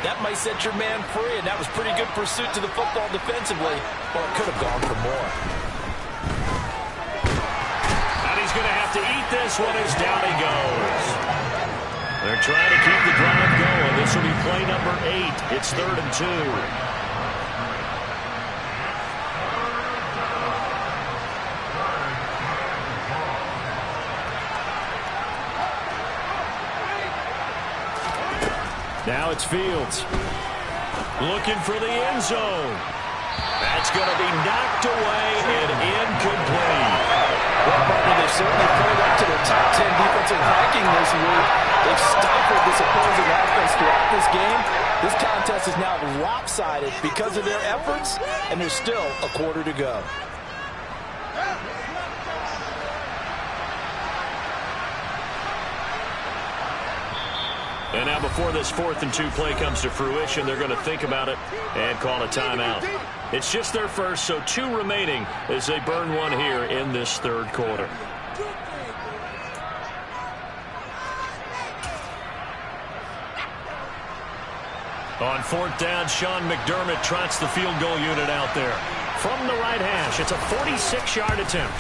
Speaker 6: That might set your man free, and that was pretty good pursuit to the football defensively. Well, it could have gone for more.
Speaker 4: And he's going to have to eat this one as down he goes. They're trying to keep the drive going. This will be play number 8. It's 3rd and 2. Now it's Fields. Looking for the end zone. That's going to be knocked away and incomplete.
Speaker 6: Well, partner, they've certainly played up to their top 10 defensive ranking this week. They've stifled this opposing offense throughout this game. This contest is now lopsided because of their efforts, and there's still a quarter to go.
Speaker 4: And now before this 4th and 2 play comes to fruition, they're going to think about it and call a timeout. It's just their first, so 2 remaining as they burn one here in this 3rd quarter. On 4th down, Sean McDermott trots the field goal unit out there. From the right hash, it's a 46-yard attempt.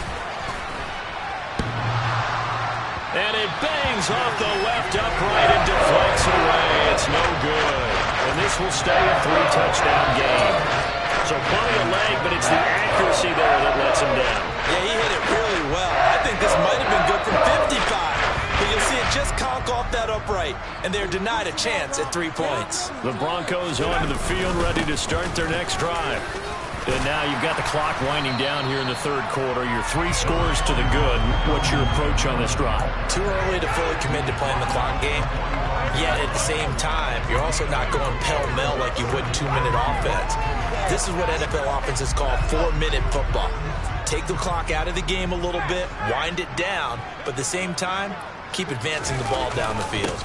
Speaker 4: And it bangs off the left upright and deflects away. It's no good. And this will stay a 3-touchdown game. So plenty of leg, but it's the accuracy there that lets him down.
Speaker 5: Yeah, he hit it really well. I think this might have been good from 55. But you'll see it just conk off that upright, and they're denied a chance at 3 points.
Speaker 4: The Broncos onto the field, ready to start their next drive. And now you've got the clock winding down here in the third quarter. Your 3 scores to the good. What's your approach on this drive?
Speaker 5: Too early to fully commit to playing the clock game. Yet at the same time, you're also not going pell-mell like you would in 2-minute offense. This is what NFL offenses call 4-minute football. Take the clock out of the game a little bit, wind it down, but at the same time, keep advancing the ball down the field.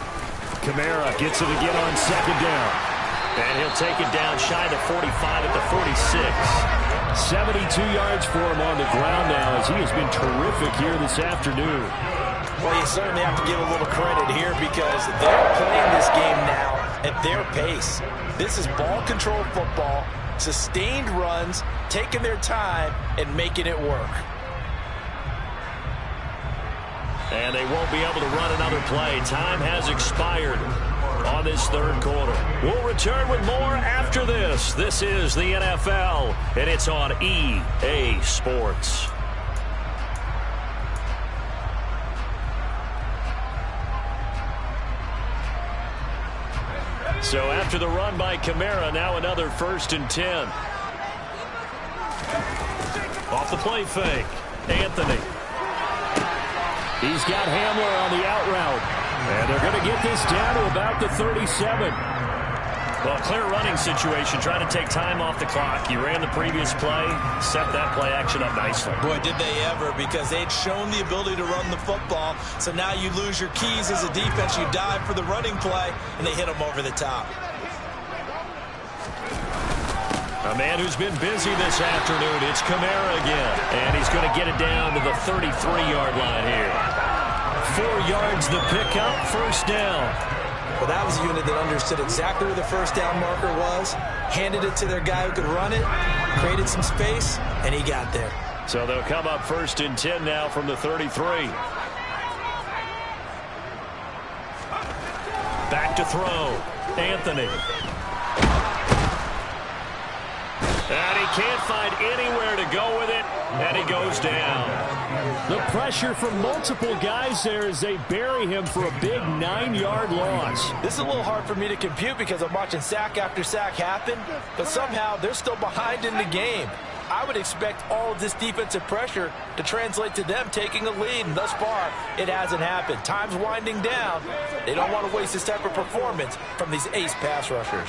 Speaker 4: Kamara gets it again on second down. And he'll take it down shy of the 45 at the 46. 72 yards for him on the ground now as he has been terrific here this afternoon.
Speaker 6: Well, you certainly have to give a little credit here because they're playing this game now at their pace. This is ball control football, sustained runs, taking their time and making it work.
Speaker 4: And they won't be able to run another play. Time has expired on this third quarter. We'll return with more after this. This is the NFL, and it's on EA Sports. So after the run by Kamara, now another 1st and 10. Off the play fake, Anthony. He's got Hamler on the out route. And they're going to get this down to about the 37. Well, clear running situation, trying to take time off the clock. You ran the previous play, set that play action up nicely.
Speaker 5: Boy, did they ever, because they'd shown the ability to run the football. So now you lose your keys as a defense. You dive for the running play, and they hit them over the top.
Speaker 4: A man who's been busy this afternoon, it's Kamara again. And he's going to get it down to the 33-yard line here. 4 yards the pickup, 1st down.
Speaker 5: Well, that was a unit that understood exactly where the 1st down marker was, handed it to their guy who could run it, created some space, and he got there.
Speaker 4: So they'll come up 1st and 10 now from the 33. Back to throw, Anthony. And he can't find anywhere to go with it, and he goes down. The pressure from multiple guys there as they bury him for a big 9-yard loss.
Speaker 6: This is a little hard for me to compute because I'm watching sack after sack happen, but somehow they're still behind in the game. I would expect all of this defensive pressure to translate to them taking a lead, and thus far, it hasn't happened. Time's winding down. They don't want to waste this type of performance from these ace pass rushers.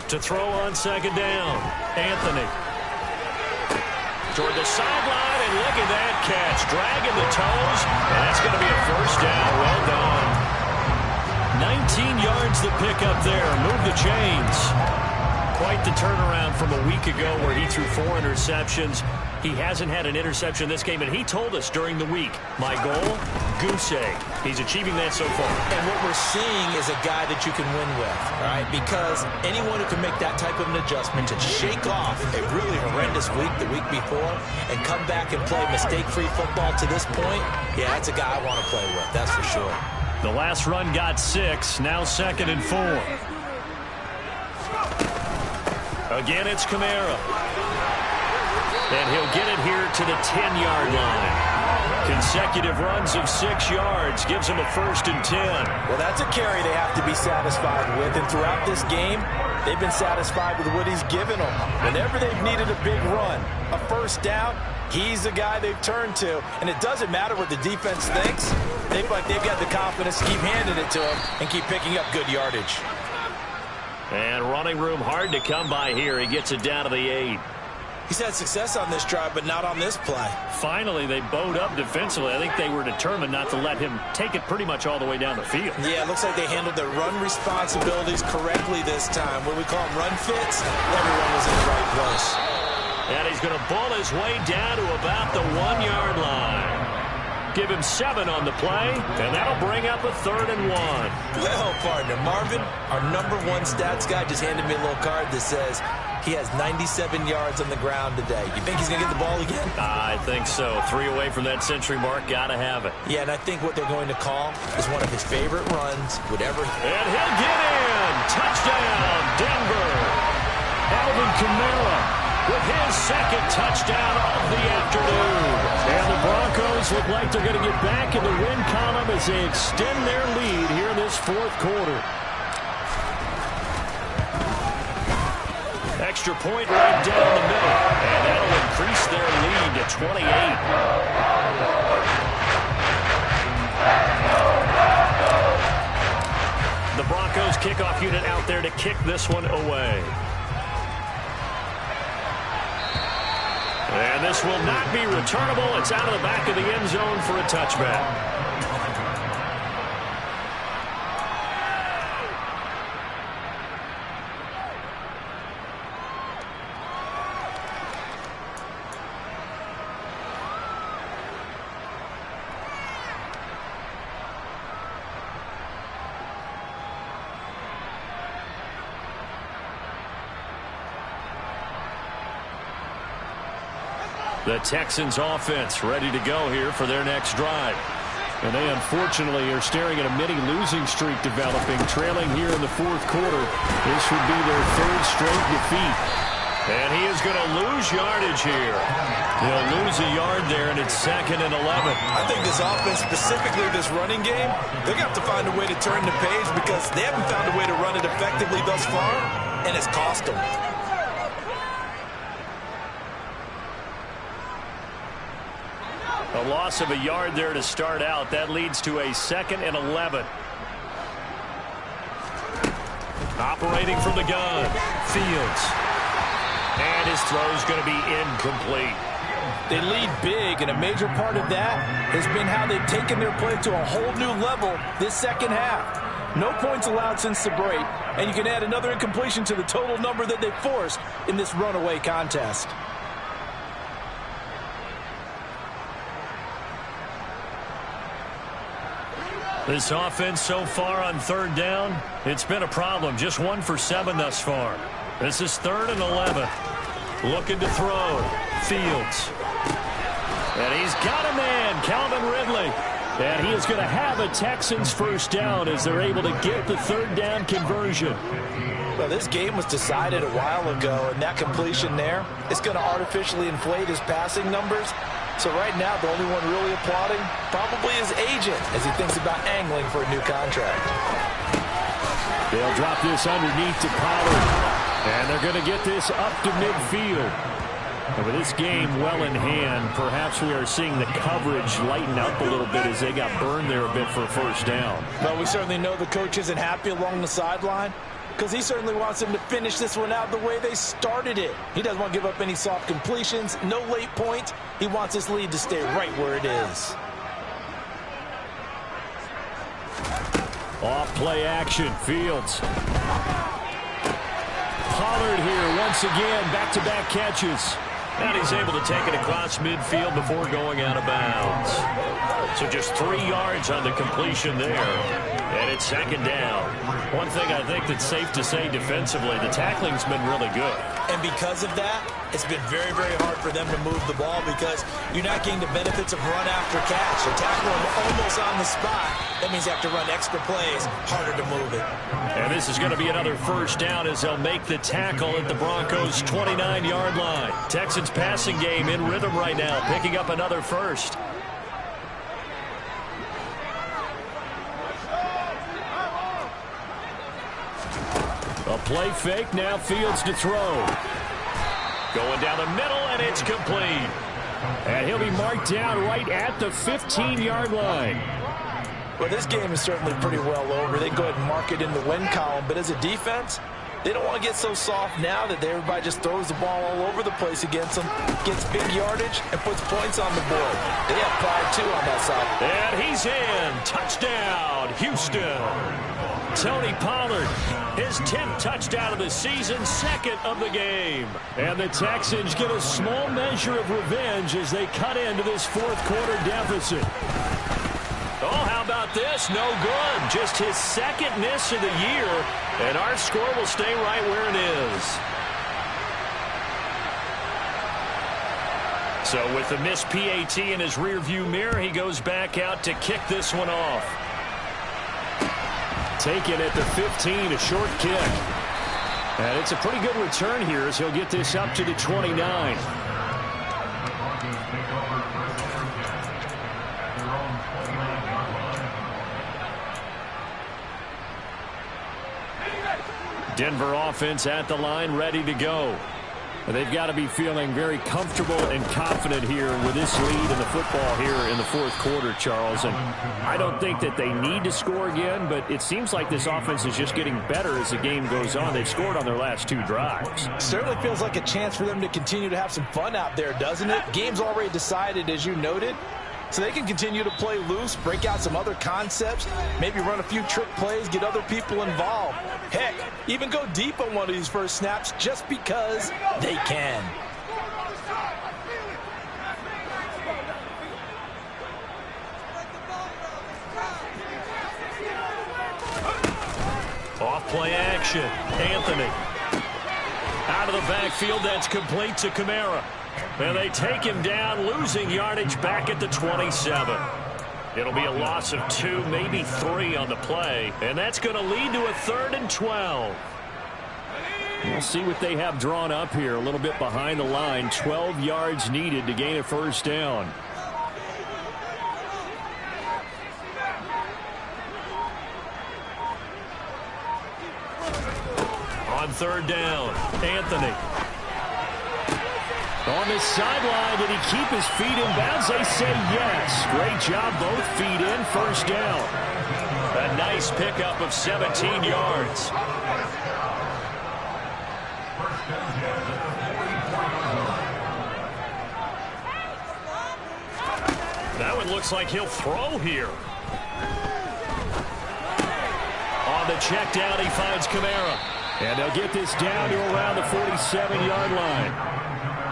Speaker 4: To throw on 2nd down, Anthony. Toward the sideline, and look at that catch. Dragging the toes, and that's going to be a 1st down. Well done. 19 yards the pickup there. Move the chains. Quite the turnaround from a week ago where he threw 4 interceptions. He hasn't had an interception this game, and he told us during the week, my goal, goose egg. He's achieving that so far.
Speaker 5: And what we're seeing is a guy that you can win with, right? Because anyone who can make that type of an adjustment to shake off a really horrendous week the week before and come back and play mistake-free football to this point, yeah, that's a guy I want to play with, that's for sure.
Speaker 4: The last run got 6, now 2nd and 4. Again, it's Kamara. And he'll get it here to the 10-yard line. Consecutive runs of 6 yards gives him a 1st and 10.
Speaker 6: Well, that's a carry they have to be satisfied with. And throughout this game, they've been satisfied with what he's given them. Whenever they've needed a big run, a 1st down, he's the guy they've turned to. And it doesn't matter what the defense thinks. They feel like they've got the confidence to keep handing it to him and keep picking up good yardage.
Speaker 4: And running room hard to come by here. He gets it down to the 8.
Speaker 5: He's had success on this drive, but not on this play.
Speaker 4: Finally, they bowed up defensively. I think they were determined not to let him take it pretty much all the way down the field.
Speaker 5: Yeah, it looks like they handled their run responsibilities correctly this time. What we call them run fits, everyone was in the right place.
Speaker 4: And he's going to ball his way down to about the 1-yard line. Give him 7 on the play, and that'll bring up a 3rd and 1.
Speaker 5: Well, partner, Marvin, our #1 stats guy, just handed me a little card that says he has 97 yards on the ground today. You think he's going to get the ball again?
Speaker 4: I think so. 3 away from that century mark. Got to have it.
Speaker 5: Yeah, and I think what they're going to call is one of his favorite runs, whatever.
Speaker 4: And he'll get in. Touchdown, Denver. Alvin Kamara with his 2nd touchdown of the afternoon. And the Broncos look like they're going to get back in the win column as they extend their lead here in this 4th quarter. Extra point right down the middle. And that'll increase their lead to 28. The Broncos kickoff unit out there to kick this one away. And this will not be returnable. It's out of the back of the end zone for a touchback. The Texans offense ready to go here for their next drive. And they unfortunately are staring at a mini losing streak developing, trailing here in the fourth quarter. This would be their third straight defeat. And he is going to lose yardage here. He'll lose a yard there, and it's 2nd and 11.
Speaker 5: I think this offense, specifically this running game, they're going to have to find a way to turn the page because they haven't found a way to run it effectively thus far, and it's cost them.
Speaker 4: A loss of a yard there to start out. That leads to a 2nd and 11. Operating from the gun. Fields. And his throw's going to be incomplete.
Speaker 6: They lead big, and a major part of that has been how they've taken their play to a whole new level this second half. No points allowed since the break, and you can add another incompletion to the total number that they forced in this runaway contest.
Speaker 4: This offense so far on 3rd down, it's been a problem. Just 1 for 7 thus far. This is 3rd and 11. Looking to throw. Fields. And he's got a man, Calvin Ridley. And he is going to have a Texans first down as they're able to get the 3rd down conversion.
Speaker 6: Well, this game was decided a while ago, and that completion there is going to artificially inflate his passing numbers. So right now, the only one really applauding probably his agent as he thinks about angling for a new contract.
Speaker 4: They'll drop this underneath to Pollard. And they're going to get this up to midfield. And with this game well in hand, perhaps we are seeing the coverage lighten up a little bit as they got burned there a bit for a first down.
Speaker 6: Well, we certainly know the coach isn't happy along the sideline, because he certainly wants them to finish this one out the way they started it. He doesn't want to give up any soft completions, no late points. He wants his lead to stay right where it is.
Speaker 4: Off play action, Fields. Pollard here once again, back-to-back catches. And he's able to take it across midfield before going out of bounds. So just 3 yards on the completion there. And it's 2nd down. One thing I think that's safe to say defensively, the tackling's been really good.
Speaker 5: And because of that, it's been very, very hard for them to move the ball because you're not getting the benefits of run after catch. They tackle them almost on the spot. That means they have to run extra plays, harder to move it.
Speaker 4: And this is going to be another first down as they'll make the tackle at the Broncos' 29-yard line. Texans passing game in rhythm right now, picking up another first. A play fake, now Fields to throw. Going down the middle, and it's complete. And he'll be marked down right at the 15-yard line.
Speaker 6: Well, this game is certainly pretty well over. They go ahead and mark it in the win column. But as a defense, they don't want to get so soft now that everybody just throws the ball all over the place against them, gets big yardage, and puts points on the board. They have pride, too, on that side.
Speaker 4: And he's in. Touchdown, Houston. Tony Pollard, his 10th touchdown of the season, 2nd of the game. And the Texans get a small measure of revenge as they cut into this fourth quarter deficit. Oh, how about this? No good. Just his 2nd miss of the year, and our score will stay right where it is. So with the missed PAT in his rearview mirror, he goes back out to kick this one off. Taken at the 15, a short kick. And it's a pretty good return here as he'll get this up to the 29. Denver offense at the line, ready to go. They've got to be feeling very comfortable and confident here with this lead in the football here in the fourth quarter, Charles. And I don't think that they need to score again, but it seems like this offense is just getting better as the game goes on. They've scored on their last 2 drives.
Speaker 6: Certainly feels like a chance for them to continue to have some fun out there, doesn't it? Game's already decided, as you noted. So they can continue to play loose, break out some other concepts, maybe run a few trick plays, get other people involved. Heck, even go deep on one of these first snaps just because they can.
Speaker 4: Off play action. Anthony. Out of the backfield, that's complete to Kamara. And they take him down, losing yardage back at the 27. It'll be a loss of 2, maybe 3 on the play. And that's going to lead to a 3rd and 12. We'll see what they have drawn up here. A little bit behind the line. 12 yards needed to gain a first down. On 3rd down, Anthony. On the sideline, did he keep his feet in bounds? They say yes. Great job, both feet in, first down. A nice pickup of 17 yards. That one looks like he'll throw here. On the check down, he finds Kamara. And they'll get this down to around the 47-yard line.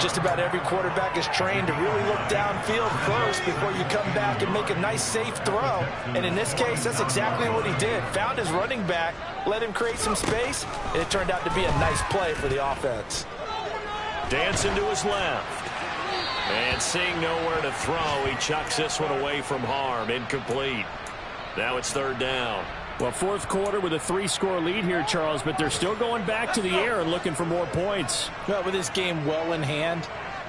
Speaker 6: Just about every quarterback is trained to really look downfield first before you come back and make a nice, safe throw. And in this case, that's exactly what he did. Found his running back, let him create some space, and it turned out to be a nice play for the offense.
Speaker 4: Dancing to his left. And seeing nowhere to throw, he chucks this one away from harm. Incomplete. Now it's 3rd down.
Speaker 8: Well, fourth quarter with a 3-score lead here, Charles, but they're still going back to the air and looking for more points.
Speaker 6: Well, with this game well in hand,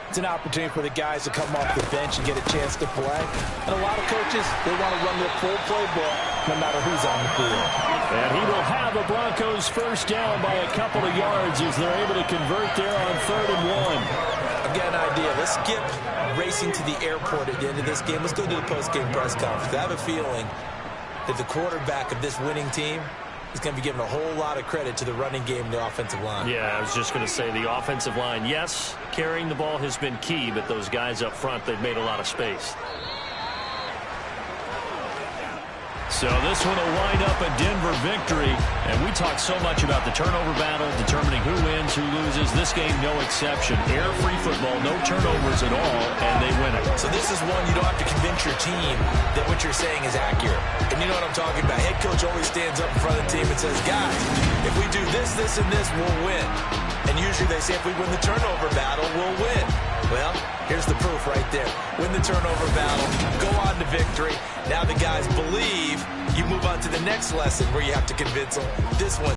Speaker 6: it's an opportunity for the guys to come off the bench and get a chance to play. And a lot of coaches, they want to run their full playbook no matter who's on the field.
Speaker 8: And he will have the Broncos first down by a couple of yards as they're able to convert there on 3rd and 1.
Speaker 5: I've got an idea. Let's skip racing to the airport at the end of this game. Let's go to the post-game press conference. I have a feeling that the quarterback of this winning team is going to be given a whole lot of credit to the running game and the offensive line.
Speaker 4: Yeah, I was just going to say the offensive line, yes, carrying the ball has been key, but those guys up front, they've made a lot of space. So this one will wind up a Denver victory. And we talked so much about the turnover battle, determining who wins, who loses. This game, no exception. Air-free football, no turnovers at all, and they win it.
Speaker 5: So this is one you don't have to convince your team that what you're saying is accurate. And you know what I'm talking about. Head coach always stands up in front of the team and says, guys, if we do this, this, and this, we'll win. And usually they say if we win the turnover battle, we'll win. Well, here's the proof right there. Win the turnover battle, go on to victory. Now the guys believe. You move on to the next lesson where you have to convince them. This one.